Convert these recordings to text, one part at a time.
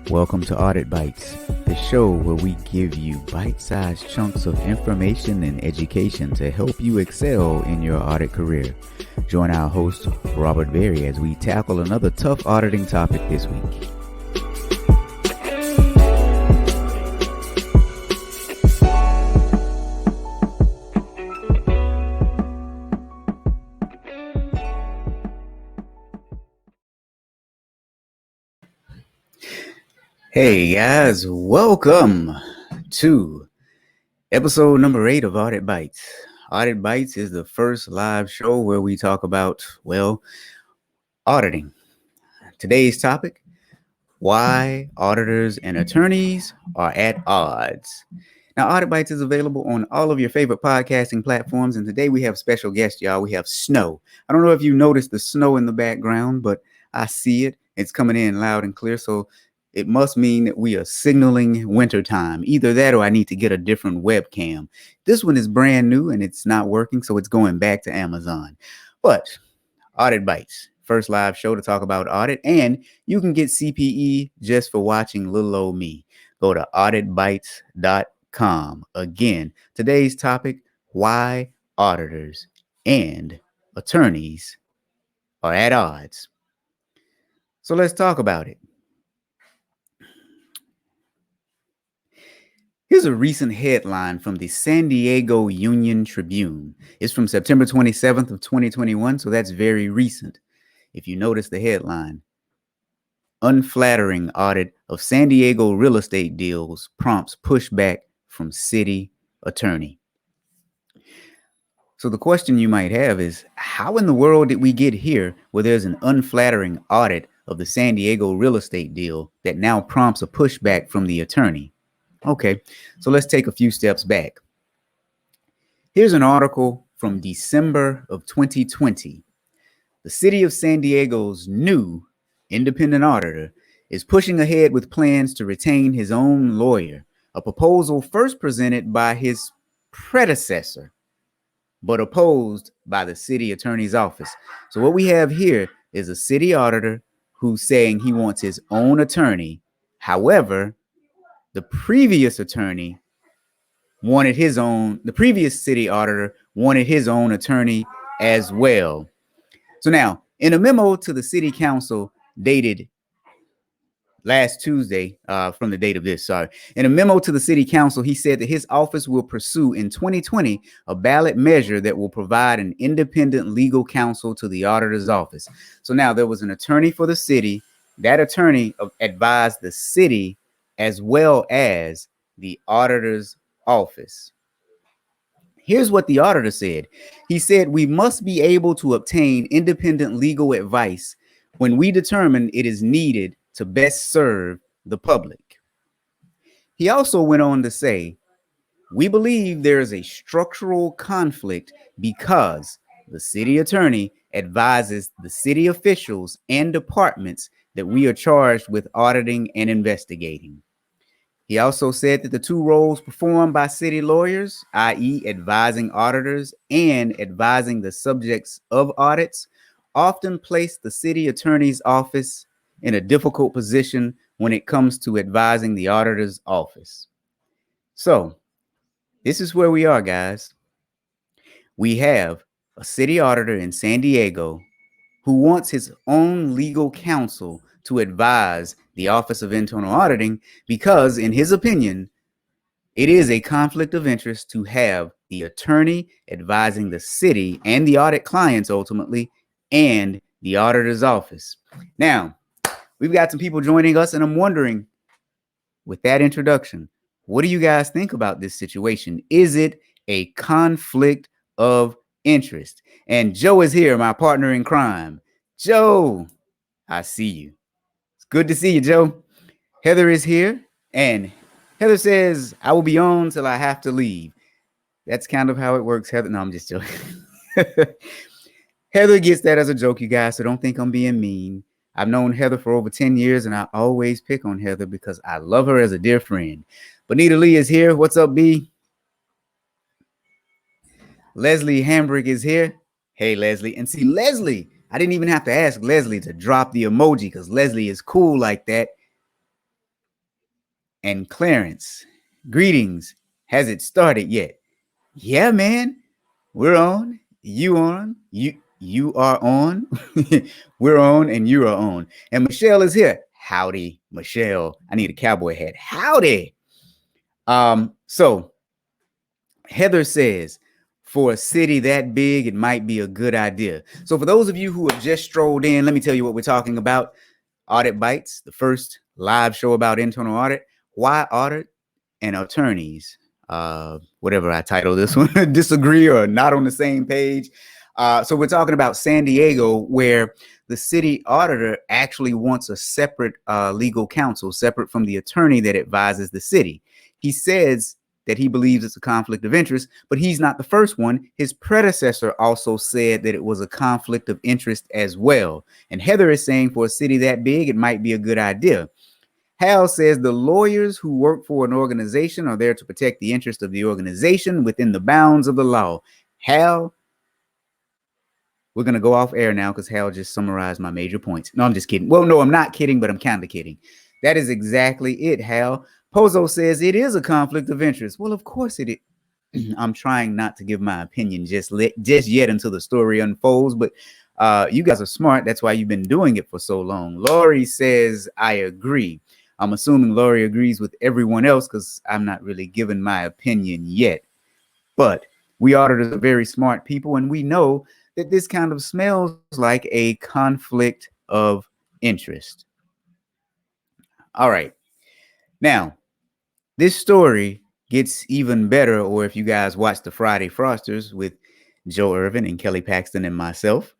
Welcome to Audit Bites, the show where we give you bite-sized chunks of information and education to help you excel in your audit career. Join our host, Robert Berry, as we tackle another tough auditing topic this week. Hey guys, welcome to episode number 8 of Audit Bites. Audit Bites is the first live show where we talk about, auditing. Today's topic, why auditors and attorneys are at odds. Now, Audit Bites is available on all of your favorite podcasting platforms, and today we have a special guest, y'all. We have snow. I don't know if you noticed the snow in the background, but I see it. It's coming in loud and clear, so it must mean that we are signaling wintertime. Either that or I need to get a different webcam. This one is brand new and it's not working, so it's going back to Amazon. But Audit Bites, first live show to talk about audit, and you can get CPE just for watching little old me. Go to auditbites.com. Again, today's topic, why auditors and attorneys are at odds. So let's talk about it. Here's a recent headline from the San Diego Union Tribune. It's from September 27th of 2021, so that's very recent. If you notice the headline, unflattering audit of San Diego real estate deals prompts pushback from city attorney. So the question you might have is, how in the world did we get here where there's an unflattering audit of the San Diego real estate deal that now prompts a pushback from the attorney? Okay, so let's take a few steps back. Here's an article from December of 2020. The city of San Diego's new independent auditor is pushing ahead with plans to retain his own lawyer, a proposal first presented by his predecessor, but opposed by the city attorney's office. So what we have here is a city auditor who's saying he wants his own attorney. However, the previous city auditor wanted his own attorney as well. So now, in a memo to the city council dated last Tuesday, from the date of this, in a memo to the city council, he said that his office will pursue in 2020 a ballot measure that will provide an independent legal counsel to the auditor's office. So now there was an attorney for the city. That attorney advised the city as well as the auditor's office. Here's what the auditor said. He said, we must be able to obtain independent legal advice when we determine it is needed to best serve the public. He also went on to say, we believe there is a structural conflict because the city attorney advises the city officials and departments that we are charged with auditing and investigating. He also said that the two roles performed by city lawyers, i.e. advising auditors and advising the subjects of audits, often place the city attorney's office in a difficult position when it comes to advising the auditor's office. So this is where we are, guys. We have a city auditor in San Diego who wants his own legal counsel to advise the Office of Internal Auditing because, in his opinion, it is a conflict of interest to have the attorney advising the city and the audit clients ultimately and the auditor's office. Now, we've got some people joining us, and I'm wondering, with that introduction, what do you guys think about this situation? Is it a conflict of interest? And Joe is here, my partner in crime. Joe, I see you. It's good to see you, Joe. Heather is here, and Heather says, I will be on till I have to leave. That's kind of how it works, Heather. No, I'm just joking. Heather gets that as a joke, you guys, so don't think I'm being mean. I've known Heather for over 10 years, and I always pick on Heather because I love her as a dear friend. Bonita Lee is here. What's up, B? Leslie Hambrick is here. Hey, Leslie. And see, Leslie, I didn't even have to ask Leslie to drop the emoji because Leslie is cool like that. And Clarence, greetings. Has it started yet? Yeah, man. We're on. You on. You are on. We're on and you are on. And Michelle is here. Howdy, Michelle. I need a cowboy hat. Howdy. So Heather says, for a city that big, it might be a good idea. So for those of you who have just strolled in, let me tell you what we're talking about. Audit Bites, the first live show about internal audit. Why audit and attorneys, whatever I title this one, disagree or not on the same page. So we're talking about San Diego, where the city auditor actually wants a separate legal counsel, separate from the attorney that advises the city. He says that he believes it's a conflict of interest, but he's not the first one. His predecessor also said that it was a conflict of interest as well. And Heather is saying for a city that big, it might be a good idea. Hal says the lawyers who work for an organization are there to protect the interest of the organization within the bounds of the law. Hal, we're going to go off air now because Hal just summarized my major points. No, I'm just kidding. Well, no, I'm not kidding, but I'm kind of kidding. That is exactly it, Hal. Pozo says it is a conflict of interest. Well, of course it is. I'm trying not to give my opinion just yet until the story unfolds, but you guys are smart. That's why you've been doing it for so long. Lori says, I agree. I'm assuming Lori agrees with everyone else because I'm not really giving my opinion yet. But we auditors are very smart people, and we know that this kind of smells like a conflict of interest. All right. Now, this story gets even better, or if you guys watch the Friday Frosters with Joe Irvin and Kelly Paxton and myself,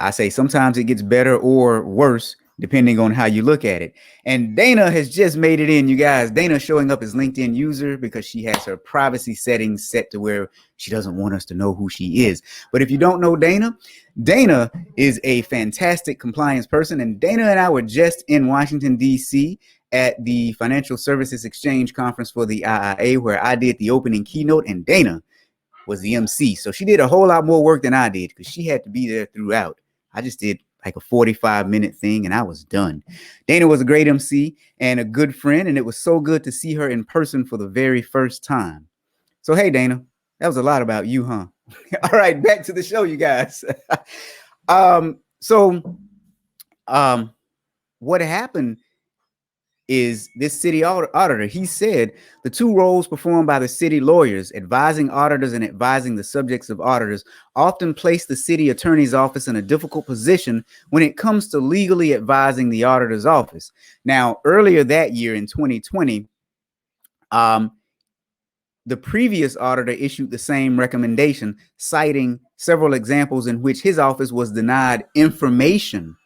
I say sometimes it gets better or worse depending on how you look at it. And Dana has just made it in, you guys. Dana showing up as LinkedIn user because she has her privacy settings set to where she doesn't want us to know who she is. But if you don't know Dana, Dana is a fantastic compliance person. And Dana and I were just in Washington, D.C. at the Financial Services Exchange Conference for the IIA, where I did the opening keynote, and Dana was the MC. So she did a whole lot more work than I did because she had to be there throughout. I just did like a 45-minute thing and I was done. Dana was a great MC and a good friend, and it was so good to see her in person for the very first time. So, hey, Dana, that was a lot about you, huh? All right, back to the show, you guys. What happened is this city auditor, he said the two roles performed by the city lawyers, advising auditors and advising the subjects of auditors, often place the city attorney's office in a difficult position when it comes to legally advising the auditor's office. Now, earlier that year in 2020, the previous auditor issued the same recommendation, citing several examples in which his office was denied information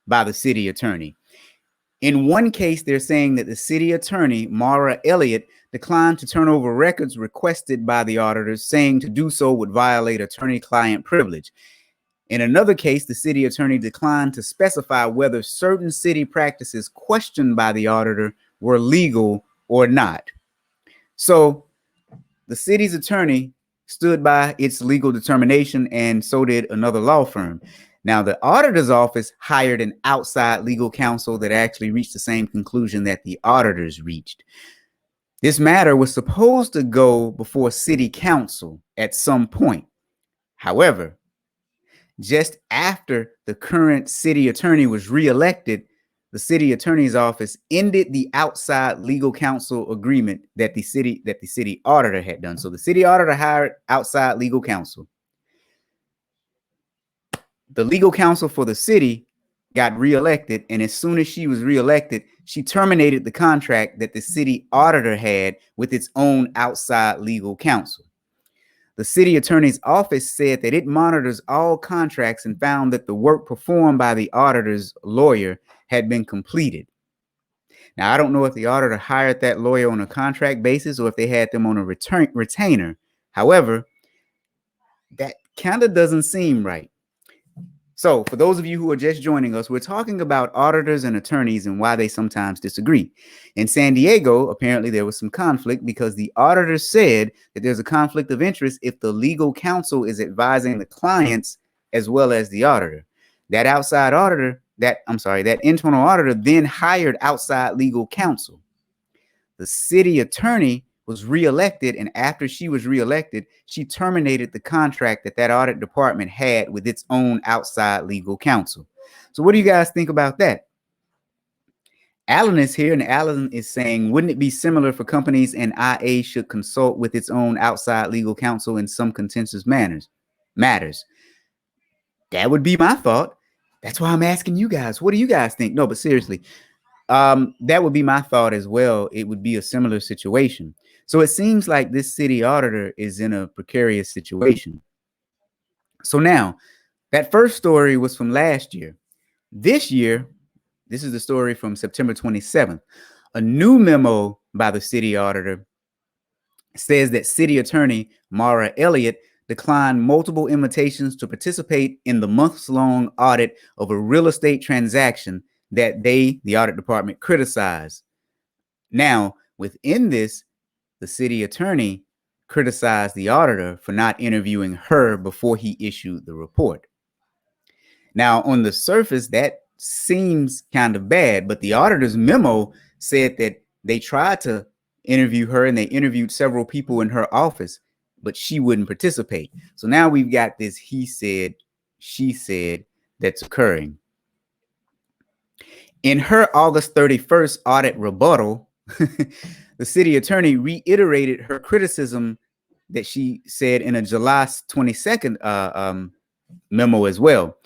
by the city attorney. In one case, they're saying that the city attorney, Mara Elliott, declined to turn over records requested by the auditors, saying to do so would violate attorney-client privilege. In another case, the city attorney declined to specify whether certain city practices questioned by the auditor were legal or not. So the city's attorney stood by its legal determination, and so did another law firm. Now, the auditor's office hired an outside legal counsel that actually reached the same conclusion that the auditors reached. This matter was supposed to go before city council at some point. However, just after the current city attorney was reelected, the city attorney's office ended the outside legal counsel agreement that the city auditor had done. So the city auditor hired outside legal counsel. The legal counsel for the city got reelected, and as soon as she was reelected, she terminated the contract that the city auditor had with its own outside legal counsel. The city attorney's office said that it monitors all contracts and found that the work performed by the auditor's lawyer had been completed. Now, I don't know if the auditor hired that lawyer on a contract basis or if they had them on a retainer. However, that kind of doesn't seem right. So for those of you who are just joining us, we're talking about auditors and attorneys and why they sometimes disagree. In San Diego, apparently there was some conflict because the auditor said that there's a conflict of interest if the legal counsel is advising the clients as well as the auditor. That outside auditor, that internal auditor then hired outside legal counsel. the city attorney was reelected, and after she was reelected, she terminated the contract that audit department had with its own outside legal counsel. So what do you guys think about that? Alan is here, and Alan is saying, wouldn't it be similar for companies and IA should consult with its own outside legal counsel in some contentious matters? That would be my thought. That's why I'm asking you guys. What do you guys think? No, but seriously, that would be my thought as well. It would be a similar situation. So it seems like this city auditor is in a precarious situation. So now, that first story was from last year. This year, this is the story from September 27th. A new memo by the city auditor says that city attorney Mara Elliott declined multiple invitations to participate in the months-long audit of a real estate transaction that the audit department, criticized. Now, within this, the city attorney criticized the auditor for not interviewing her before he issued the report. Now, on the surface, that seems kind of bad, but the auditor's memo said that they tried to interview her and they interviewed several people in her office, but she wouldn't participate. So now we've got this he said, she said that's occurring. In her August 31st audit rebuttal, the city attorney reiterated her criticism that she said in a July 22nd memo as well.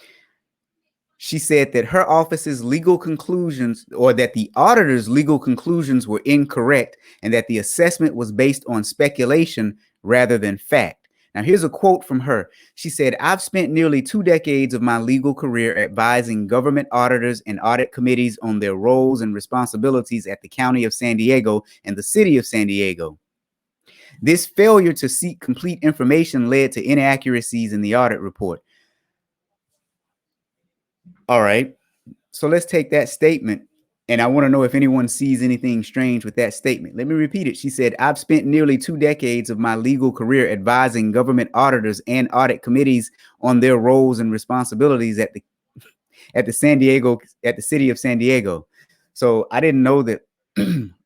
She said that her office's legal conclusions, or that the auditor's legal conclusions, were incorrect and that the assessment was based on speculation rather than fact. Now, here's a quote from her. She said, "I've spent nearly 2 decades of my legal career advising government auditors and audit committees on their roles and responsibilities at the County of San Diego and the City of San Diego. This failure to seek complete information led to inaccuracies in the audit report." All right, so let's take that statement, and I want to know if anyone sees anything strange with that statement. Let me repeat it. She said, "I've spent nearly 2 decades of my legal career advising government auditors and audit committees on their roles and responsibilities at the City of San Diego." So I didn't know that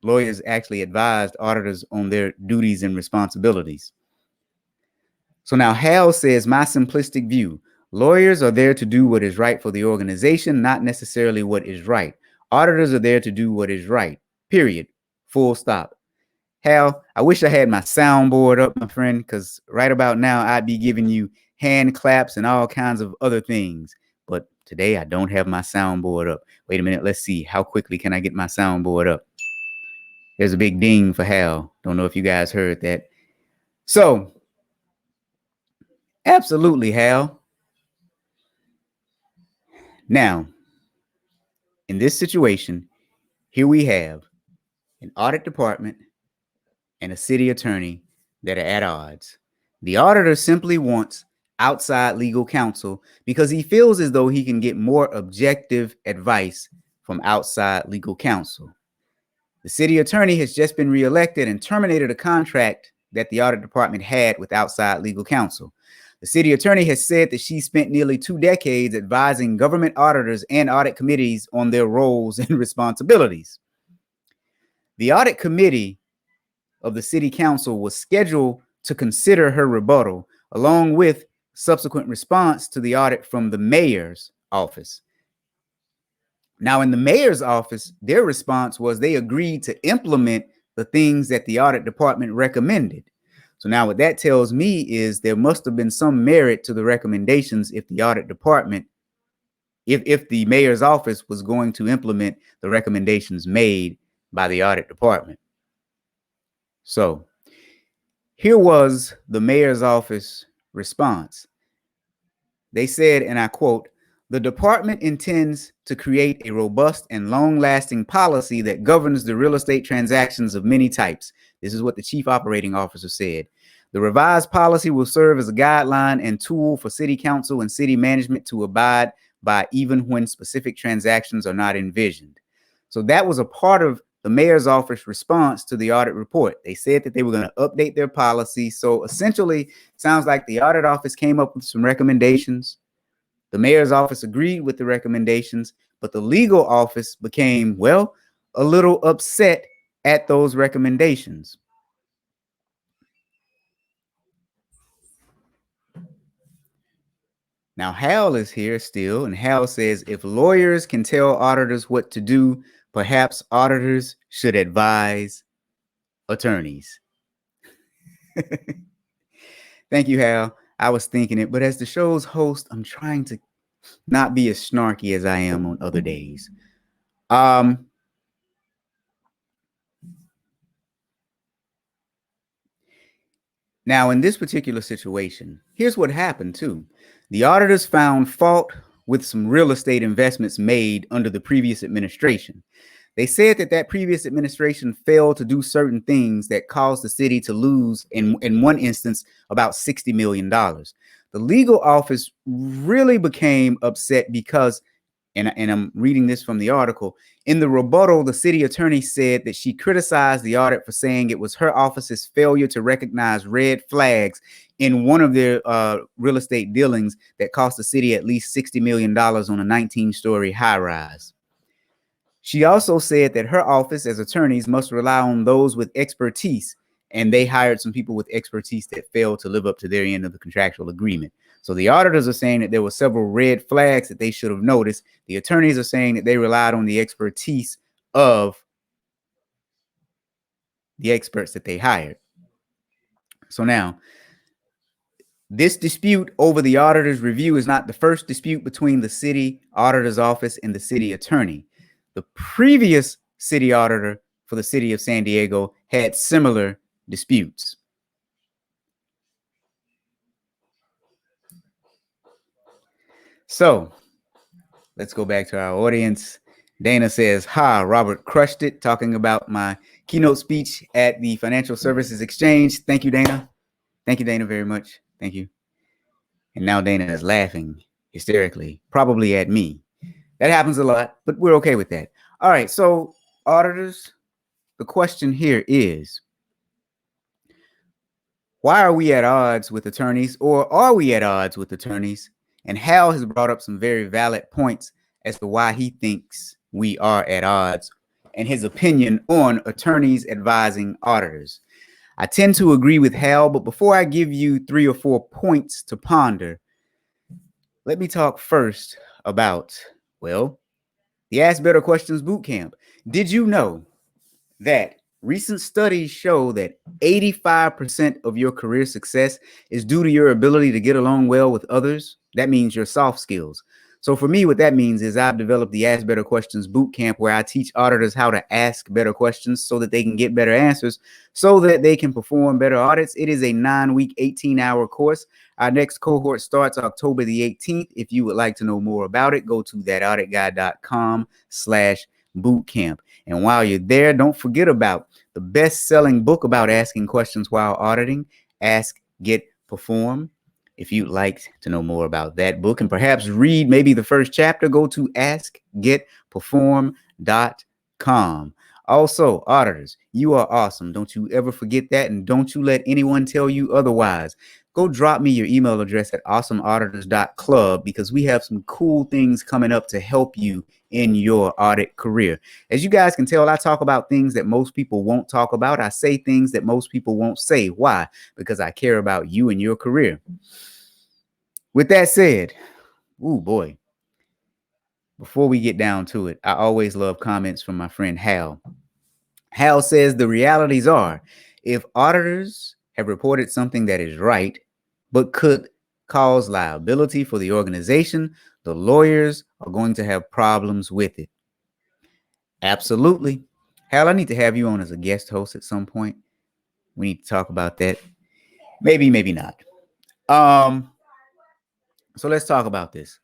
lawyers actually advised auditors on their duties and responsibilities. So now Hal says, "My simplistic view. Lawyers are there to do what is right for the organization, not necessarily what is right. Auditors are there to do what is right, period. Full stop." Hal, I wish I had my soundboard up, my friend, because right about now I'd be giving you hand claps and all kinds of other things. But today I don't have my soundboard up. Wait a minute. Let's see. How quickly can I get my soundboard up? There's a big ding for Hal. Don't know if you guys heard that. So, absolutely, Hal. Now, in this situation, here we have an audit department and a city attorney that are at odds. The auditor simply wants outside legal counsel because he feels as though he can get more objective advice from outside legal counsel. The city attorney has just been reelected and terminated a contract that the audit department had with outside legal counsel. The city attorney has said that she spent nearly 2 decades advising government auditors and audit committees on their roles and responsibilities. The audit committee of the city council was scheduled to consider her rebuttal, along with subsequent response to the audit from the mayor's office. Now, in the mayor's office, their response was they agreed to implement the things that the audit department recommended. So now what that tells me is there must have been some merit to the recommendations if the audit department, if the mayor's office was going to implement the recommendations made by the audit department. So here was the mayor's office response. They said, and I quote, "The department intends to create a robust and long-lasting policy that governs the real estate transactions of many types." This is what the chief operating officer said. "The revised policy will serve as a guideline and tool for city council and city management to abide by even when specific transactions are not envisioned." So that was a part of the mayor's office response to the audit report. They said that they were going to update their policy. So essentially, sounds like the audit office came up with some recommendations. The mayor's office agreed with the recommendations, but the legal office became, well, a little upset at those recommendations. Now, Hal is here still, and Hal says if lawyers can tell auditors what to do, perhaps auditors should advise attorneys. Thank you, Hal. I was thinking it, but as the show's host, I'm trying to not be as snarky as I am on other days. Now, in this particular situation, here's what happened too. The auditors found fault with some real estate investments made under the previous administration. They said that that previous administration failed to do certain things that caused the city to lose, in one instance, about $60 million. The legal office really became upset because, and I'm reading this from the article, in the rebuttal, the city attorney said that she criticized the audit for saying it was her office's failure to recognize red flags in one of their real estate dealings that cost the city at least $60 million on a 19-story high-rise. She also said that her office, as attorneys, must rely on those with expertise, and they hired some people with expertise that failed to live up to their end of the contractual agreement. So the auditors are saying that there were several red flags that they should have noticed. The attorneys are saying that they relied on the expertise of the experts that they hired. So now, this dispute over the auditor's review is not the first dispute between the city auditor's office and the city attorney. The previous city auditor for the city of San Diego had similar disputes. So let's go back to our audience. Dana says, ha, Robert crushed it, talking about my keynote speech at the Financial Services Exchange. Thank you, Dana. Thank you, Dana, very much. Thank you. And now Dana is laughing hysterically, probably at me. That happens a lot, but we're okay with that. All right, so auditors, the question here is, why are we at odds with attorneys, or are we at odds with attorneys? And Hal has brought up some very valid points as to why he thinks we are at odds and his opinion on attorneys advising auditors. I tend to agree with Hal, but before I give you 3 or 4 points to ponder, let me talk first about, well, the Ask Better Questions Bootcamp. Did you know that recent studies show that 85% of your career success is due to your ability to get along well with others? That means your soft skills. So for me, what that means is I've developed the Ask Better Questions Bootcamp, where I teach auditors how to ask better questions so that they can get better answers, so that they can perform better audits. It is a 9-week, 18-hour course. Our next cohort starts October the 18th. If you would like to know more about it, go to thatauditguy.com/bootcamp. And while you're there, don't forget about the best-selling book about asking questions while auditing, Ask, Get, Perform. If you'd like to know more about that book and perhaps read maybe the first chapter, go to askgetperform.com. Also, auditors, you are awesome. Don't you ever forget that, and don't you let anyone tell you otherwise. Go drop me your email address at awesomeauditors.club, because we have some cool things coming up to help you in your audit career. As you guys can tell, I talk about things that most people won't talk about. I say things that most people won't say. Why? Because I care about you and your career. With that said, ooh boy, before we get down to it, I always love comments from my friend Hal. Hal says the realities are, if auditors have reported something that is right, but could cause liability for the organization, the lawyers are going to have problems with it. Absolutely. Hal, I need to have you on as a guest host at some point. We need to talk about that. Maybe, maybe not. So let's talk about this.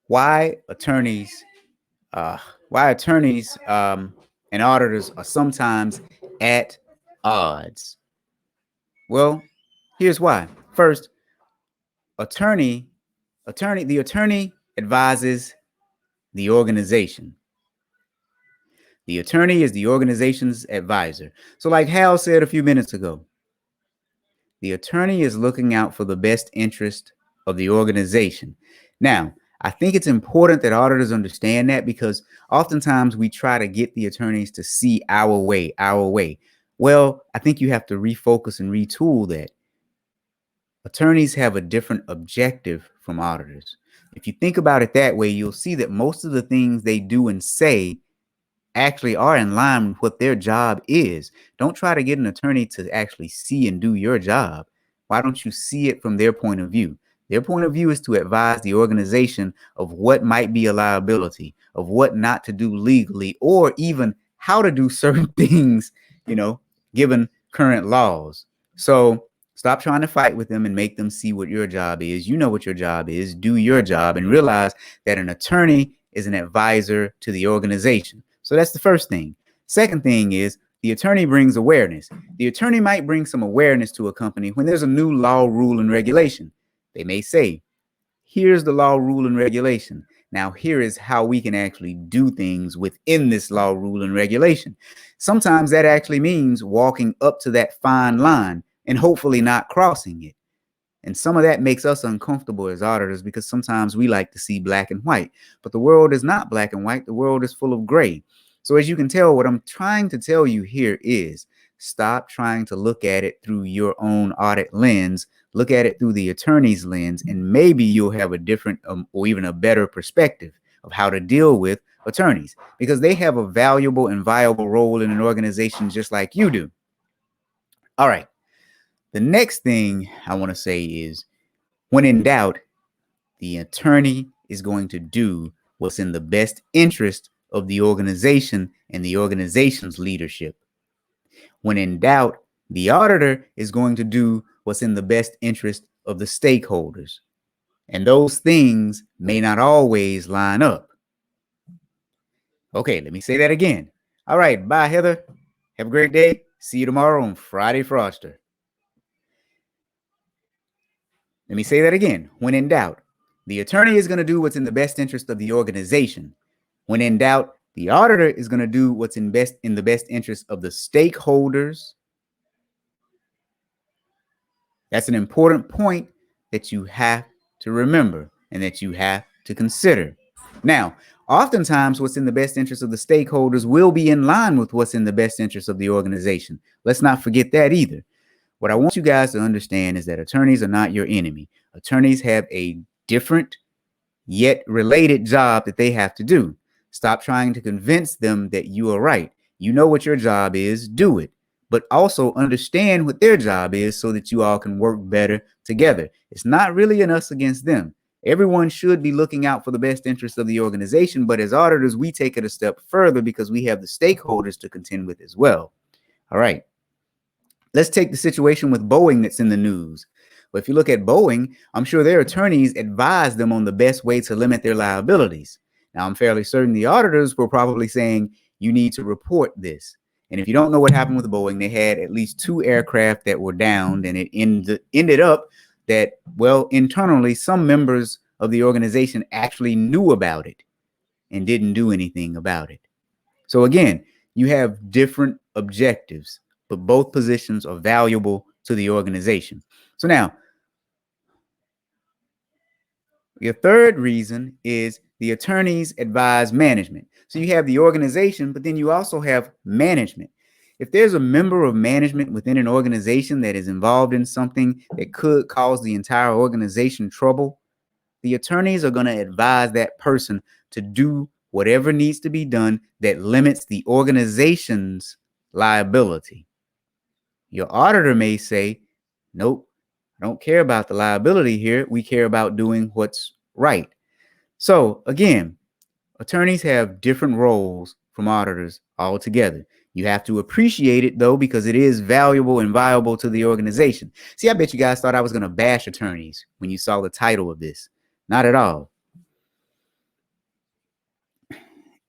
Why attorneys and auditors are sometimes at odds. Well, here's why. First, the attorney advises the organization. The attorney is the organization's advisor. So like Hal said a few minutes ago, the attorney is looking out for the best interest of the organization. Now, I think it's important that auditors understand that, because oftentimes we try to get the attorneys to see our way, our way. Well, I think you have to refocus and retool that. Attorneys have a different objective from auditors. If you think about it that way, you'll see that most of the things they do and say actually are in line with what their job is. Don't try to get an attorney to actually see and do your job. Why don't you see it from their point of view? Their point of view is to advise the organization of what might be a liability, of what not to do legally, or even how to do certain things, given current laws. So stop trying to fight with them and make them see what your job is. You know what your job is. Do your job and realize that an attorney is an advisor to the organization. So that's the first thing. Second thing is the attorney brings awareness. The attorney might bring some awareness to a company when there's a new law, rule, and regulation. They may say, here's the law, rule, and regulation. Now, here is how we can actually do things within this law, rule, and regulation. Sometimes that actually means walking up to that fine line and hopefully not crossing it. And some of that makes us uncomfortable as auditors, because sometimes we like to see black and white, but the world is not black and white. The world is full of gray. So as you can tell, what I'm trying to tell you here is stop trying to look at it through your own audit lens. Look at it through the attorney's lens, and maybe you'll have a different or even a better perspective of how to deal with attorneys, because they have a valuable and viable role in an organization just like you do. All right. The next thing I want to say is, when in doubt, the attorney is going to do what's in the best interest of the organization and the organization's leadership. When in doubt, the auditor is going to do what's in the best interest of the stakeholders. And those things may not always line up. Okay, let me say that again. All right, bye, Heather. Have a great day. See you tomorrow on Friday Froster. Let me say that again. When in doubt, the attorney is going to do what's in the best interest of the organization. When in doubt, the auditor is going to do what's in the best interest of the stakeholders. That's an important point that you have to remember and that you have to consider. Now, oftentimes what's in the best interest of the stakeholders will be in line with what's in the best interest of the organization. Let's not forget that either. What I want you guys to understand is that attorneys are not your enemy. Attorneys have a different yet related job that they have to do. Stop trying to convince them that you are right. You know what your job is, do it. But also understand what their job is so that you all can work better together. It's not really an us against them. Everyone should be looking out for the best interest of the organization, but as auditors, we take it a step further because we have the stakeholders to contend with as well. All right. Let's take the situation with Boeing that's in the news. But if you look at Boeing, I'm sure their attorneys advise them on the best way to limit their liabilities. Now, I'm fairly certain the auditors were probably saying, you need to report this. And if you don't know what happened with Boeing, they had at least 2 aircraft that were downed, and it ended up that, well, internally, some members of the organization actually knew about it and didn't do anything about it. So again, you have different objectives, but both positions are valuable to the organization. So now, your third reason is the attorneys advise management. So you have the organization, but then you also have management. If there's a member of management within an organization that is involved in something that could cause the entire organization trouble, the attorneys are going to advise that person to do whatever needs to be done that limits the organization's liability. Your auditor may say, nope, I don't care about the liability here. We care about doing what's right. So again, attorneys have different roles from auditors altogether. You have to appreciate it, though, because it is valuable and viable to the organization. See, I bet you guys thought I was going to bash attorneys when you saw the title of this. Not at all.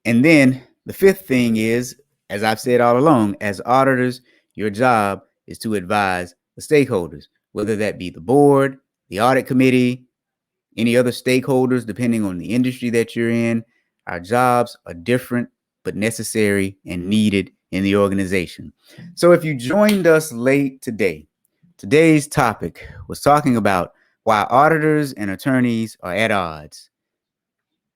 And then the fifth thing is, as I've said all along, as auditors, your job is to advise the stakeholders, whether that be the board, the audit committee, any other stakeholders, depending on the industry that you're in. Our jobs are different, but necessary and needed in the organization. So if you joined us late today, today's topic was talking about why auditors and attorneys are at odds.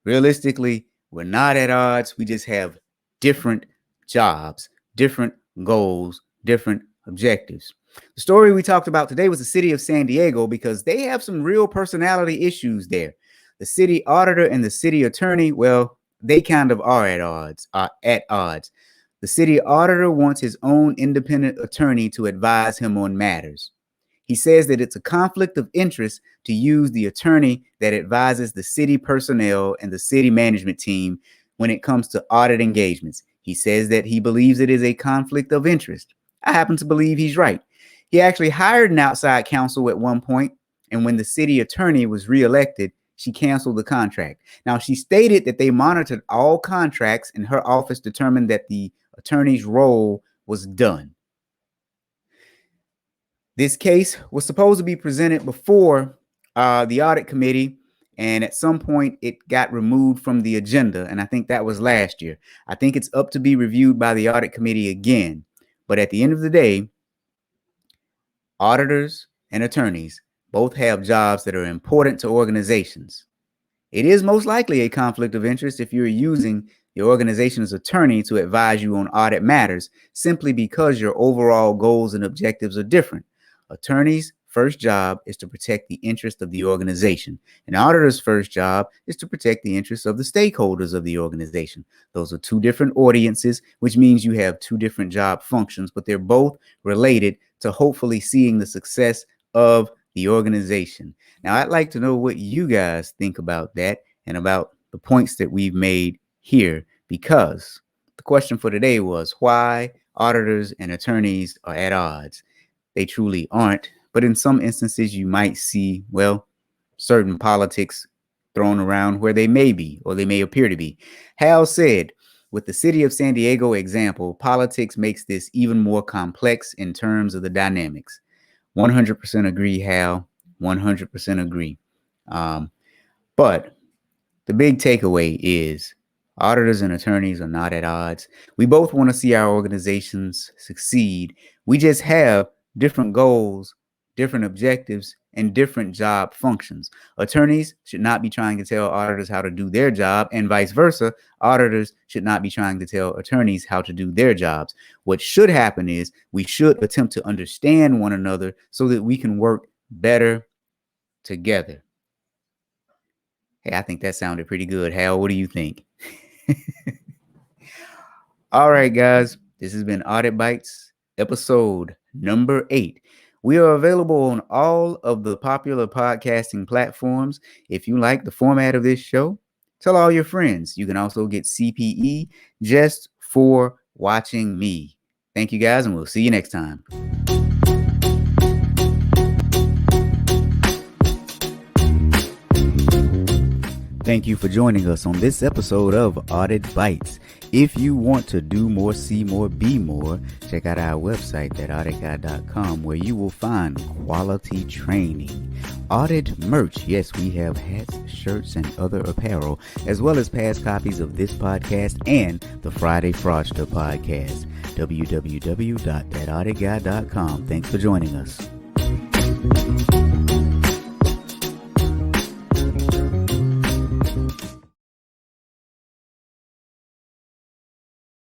Realistically, we're not at odds. We just have different jobs, different goals, different objectives. The story we talked about today was the city of San Diego because they have some real personality issues there. The city auditor and the city attorney, well, they kind of are at odds. The city auditor wants his own independent attorney to advise him on matters. He says that it's a conflict of interest to use the attorney that advises the city personnel and the city management team when it comes to audit engagements. He says that he believes it is a conflict of interest. I happen to believe he's right. He actually hired an outside counsel at one point, and when the city attorney was reelected, she canceled the contract. Now, she stated that they monitored all contracts and her office determined that the attorney's role was done. This case was supposed to be presented before the audit committee, and at some point it got removed from the agenda, and I think that was last year. I think it's up to be reviewed by the audit committee again. But at the end of the day, auditors and attorneys both have jobs that are important to organizations. It is most likely a conflict of interest if you're using your organization's attorney to advise you on audit matters simply because your overall goals and objectives are different. Attorney's first job is to protect the interest of the organization. An auditor's first job is to protect the interests of the stakeholders of the organization. Those are two different audiences, which means you have two different job functions, but they're both related to hopefully seeing the success of the organization. Now, I'd like to know what you guys think about that and about the points that we've made here, because the question for today was why auditors and attorneys are at odds. They truly aren't, but in some instances you might see, well, certain politics thrown around where they may be or they may appear to be. Hal said, with the city of San Diego example, politics makes this even more complex in terms of the dynamics. 100% agree, Hal. 100% agree. But the big takeaway is auditors and attorneys are not at odds. We both want to see our organizations succeed. We just have different goals, different objectives, and different job functions. Attorneys should not be trying to tell auditors how to do their job, and vice versa. Auditors should not be trying to tell attorneys how to do their jobs. What should happen is we should attempt to understand one another so that we can work better together. Hey, I think that sounded pretty good. Hal, what do you think? All right, guys, this has been Audit Bites, episode number 8. We are available on all of the popular podcasting platforms. If you like the format of this show, tell all your friends. You can also get CPE just for watching me. Thank you, guys, and we'll see you next time. Thank you for joining us on this episode of Audit Bites. If you want to do more, see more, be more, check out our website at auditguy.com, where you will find quality training. Audit merch. Yes, we have hats, shirts, and other apparel, as well as past copies of this podcast and the Friday Fraudster podcast. www.thatauditguy.com. Thanks for joining us.